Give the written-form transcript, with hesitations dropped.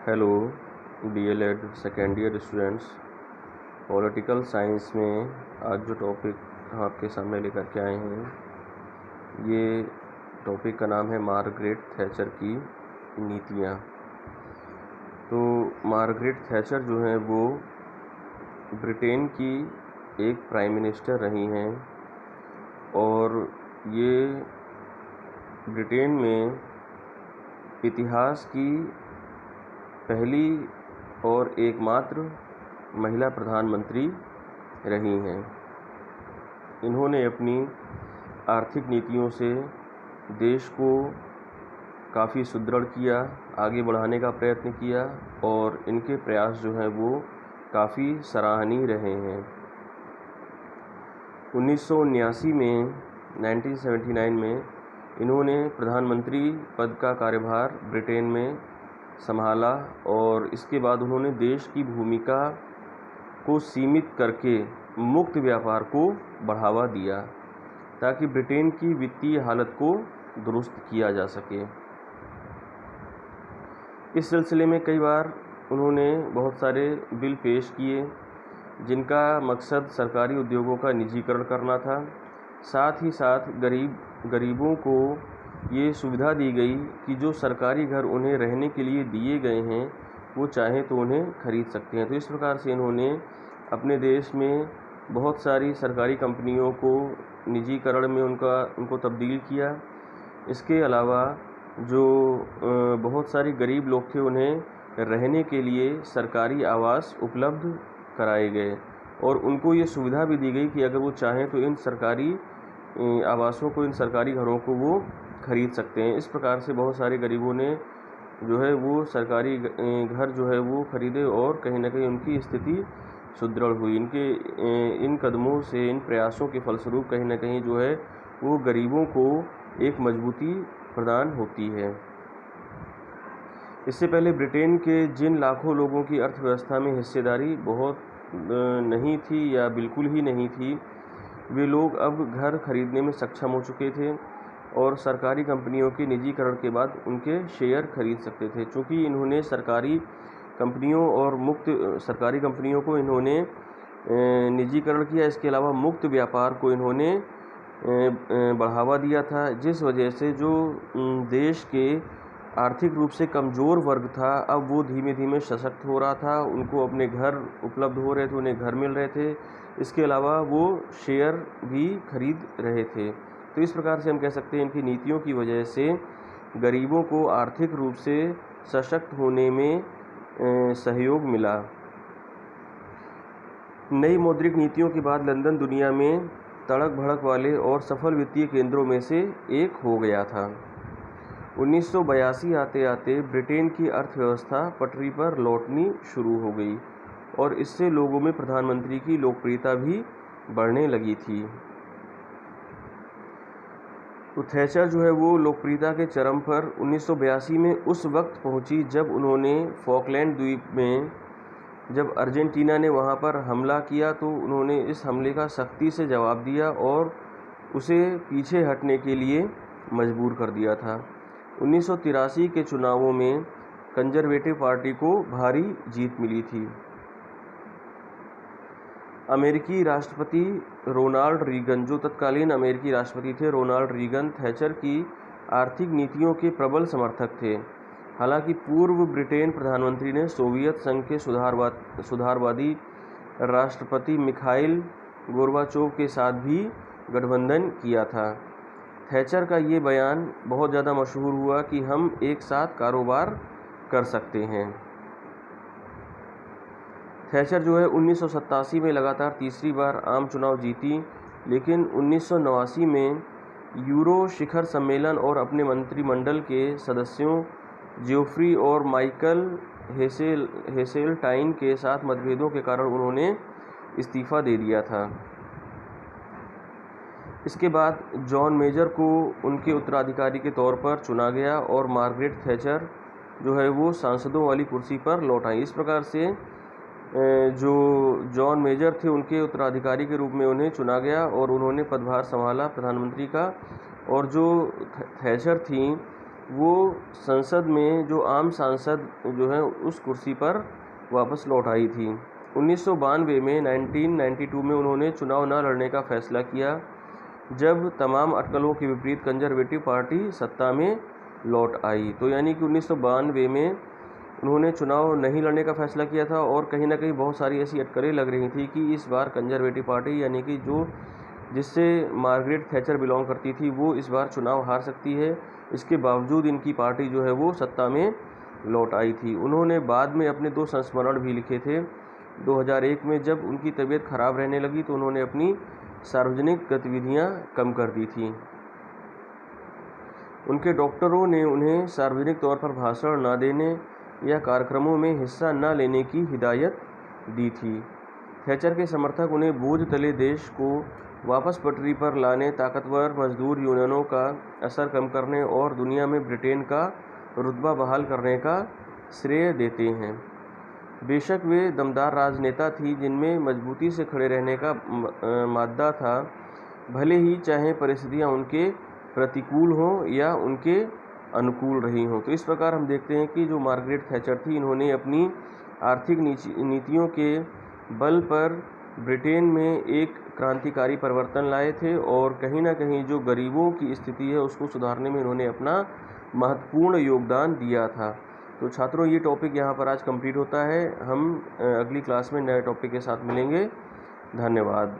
Hello DElEd second year students. Political science में आज जो टॉपिक हम आपके सामने लेकर के आए हैं, ये टॉपिक का नाम है मार्गरेट थैचर की नीतियाँ। तो मार्गरेट थैचर जो हैं वो ब्रिटेन की एक प्राइम मिनिस्टर रही हैं और ये ब्रिटेन में इतिहास की पहली और एकमात्र महिला प्रधानमंत्री रही हैं। इन्होंने अपनी आर्थिक नीतियों से देश को काफ़ी सुदृढ़ किया, आगे बढ़ाने का प्रयत्न किया और इनके प्रयास जो हैं वो काफ़ी सराहनीय रहे हैं। 1979 में 1979 में इन्होंने प्रधानमंत्री पद का कार्यभार ब्रिटेन में संभाला और इसके बाद उन्होंने देश की भूमिका को सीमित करके मुक्त व्यापार को बढ़ावा दिया ताकि ब्रिटेन की वित्तीय हालत को दुरुस्त किया जा सके। इस सिलसिले में कई बार उन्होंने बहुत सारे बिल पेश किए जिनका मकसद सरकारी उद्योगों का निजीकरण करना था। साथ ही साथ गरीबों को ये सुविधा दी गई कि जो सरकारी घर उन्हें रहने के लिए दिए गए हैं वो चाहें तो उन्हें खरीद सकते हैं। तो इस प्रकार से इन्होंने अपने देश में बहुत सारी सरकारी कंपनियों को निजीकरण में उनको तब्दील किया। इसके अलावा जो बहुत सारी गरीब लोग थे उन्हें रहने के लिए सरकारी आवास उपलब्ध कराए गए और उनको ये सुविधा भी दी गई कि अगर वो चाहें तो इन सरकारी आवासों को, इन सरकारी घरों को वो खरीद सकते हैं। इस प्रकार से बहुत सारे गरीबों ने जो है वो सरकारी घर जो है वो खरीदे और कहीं ना कहीं उनकी स्थिति सुदृढ़ हुई। इनके इन कदमों से, इन प्रयासों के फलस्वरूप कहीं ना कहीं जो है वो गरीबों को एक मजबूती प्रदान होती है। इससे पहले ब्रिटेन के जिन लाखों लोगों की अर्थव्यवस्था में हिस्सेदारी बहुत नहीं थी या बिल्कुल ही नहीं थी, वे लोग अब घर खरीदने में सक्षम हो चुके थे और सरकारी कंपनियों के निजीकरण के बाद उनके शेयर खरीद सकते थे। चूँकि इन्होंने सरकारी कंपनियों को इन्होंने निजीकरण किया, इसके अलावा मुक्त व्यापार को इन्होंने बढ़ावा दिया था, जिस वजह से जो देश के आर्थिक रूप से कमज़ोर वर्ग था अब वो धीमे धीमे सशक्त हो रहा था। उनको अपने घर उपलब्ध हो रहे थे, उन्हें घर मिल रहे थे। इसके अलावा वो शेयर भी खरीद रहे थे। तो इस प्रकार से हम कह सकते हैं इनकी नीतियों की वजह से गरीबों को आर्थिक रूप से सशक्त होने में सहयोग मिला। नई मौद्रिक नीतियों के बाद लंदन दुनिया में तड़क भड़क वाले और सफल वित्तीय केंद्रों में से एक हो गया था। 1982 आते आते ब्रिटेन की अर्थव्यवस्था पटरी पर लौटनी शुरू हो गई और इससे लोगों में प्रधानमंत्री की लोकप्रियता भी बढ़ने लगी थी। तो थैचर जो है वो लोकप्रियता के चरम पर 1982 में उस वक्त पहुंची जब उन्होंने फॉकलैंड द्वीप में जब अर्जेंटीना ने वहां पर हमला किया तो उन्होंने इस हमले का सख्ती से जवाब दिया और उसे पीछे हटने के लिए मजबूर कर दिया था। 1983 के चुनावों में कंजर्वेटिव पार्टी को भारी जीत मिली थी। अमेरिकी राष्ट्रपति रोनाल्ड रीगन, जो तत्कालीन अमेरिकी राष्ट्रपति थे, रोनाल्ड रीगन थैचर की आर्थिक नीतियों के प्रबल समर्थक थे। हालांकि पूर्व ब्रिटेन प्रधानमंत्री ने सोवियत संघ के सुधारवादी राष्ट्रपति मिखाइल गोर्बाचोव के साथ भी गठबंधन किया था। थैचर का ये बयान बहुत ज़्यादा मशहूर हुआ कि हम एक साथ कारोबार कर सकते हैं। थैचर जो है 1987 में लगातार तीसरी बार आम चुनाव जीती, लेकिन 1989 में यूरो शिखर सम्मेलन और अपने मंत्रिमंडल के सदस्यों जियोफ्री और माइकल हेसेलटाइन के साथ मतभेदों के कारण उन्होंने इस्तीफा दे दिया था। इसके बाद जॉन मेजर को उनके उत्तराधिकारी के तौर पर चुना गया और मार्गरेट थैचर जो है वो सांसदों वाली कुर्सी पर लौट आई। इस प्रकार से जो जॉन मेजर थे उनके उत्तराधिकारी के रूप में उन्हें चुना गया और उन्होंने पदभार संभाला प्रधानमंत्री का। और जो थैचर थी वो संसद में जो आम सांसद जो है उस कुर्सी पर वापस लौट आई थी। 1992 में 1992 में उन्होंने चुनाव न लड़ने का फैसला किया, जब तमाम अटकलों के विपरीत कंजर्वेटिव पार्टी सत्ता में लौट आई। तो यानी कि 1992 में उन्होंने चुनाव नहीं लड़ने का फैसला किया था और कहीं ना कहीं बहुत सारी ऐसी अटकलें लग रही थी कि इस बार कंजर्वेटिव पार्टी यानी कि जिससे मार्गरेट थैचर बिलोंग करती थी वो इस बार चुनाव हार सकती है। इसके बावजूद इनकी पार्टी जो है वो सत्ता में लौट आई थी। उन्होंने बाद में अपने 2 संस्मरण भी लिखे थे। 2001 में जब उनकी तबीयत खराब रहने लगी तो उन्होंने अपनी सार्वजनिक गतिविधियां कम कर दी थी। उनके डॉक्टरों ने उन्हें सार्वजनिक तौर पर भाषण न देने या कार्यक्रमों में हिस्सा न लेने की हिदायत दी थी। थैचर के समर्थक उन्हें बोझ तले देश को वापस पटरी पर लाने, ताकतवर मजदूर यूनियनों का असर कम करने और दुनिया में ब्रिटेन का रुतबा बहाल करने का श्रेय देते हैं। बेशक वे दमदार राजनेता थी जिनमें मजबूती से खड़े रहने का मादा था, भले ही चाहे परिस्थितियां उनके प्रतिकूल हों या उनके अनुकूल रही हों। तो इस प्रकार हम देखते हैं कि जो मार्गरेट थैचर थी, इन्होंने अपनी आर्थिक नीतियों के बल पर ब्रिटेन में एक क्रांतिकारी परिवर्तन लाए थे और कहीं ना कहीं जो गरीबों की स्थिति है उसको सुधारने में इन्होंने अपना महत्वपूर्ण योगदान दिया था। तो छात्रों, ये टॉपिक यहाँ पर आज कंप्लीट होता है। हम अगली क्लास में नए टॉपिक के साथ मिलेंगे। धन्यवाद।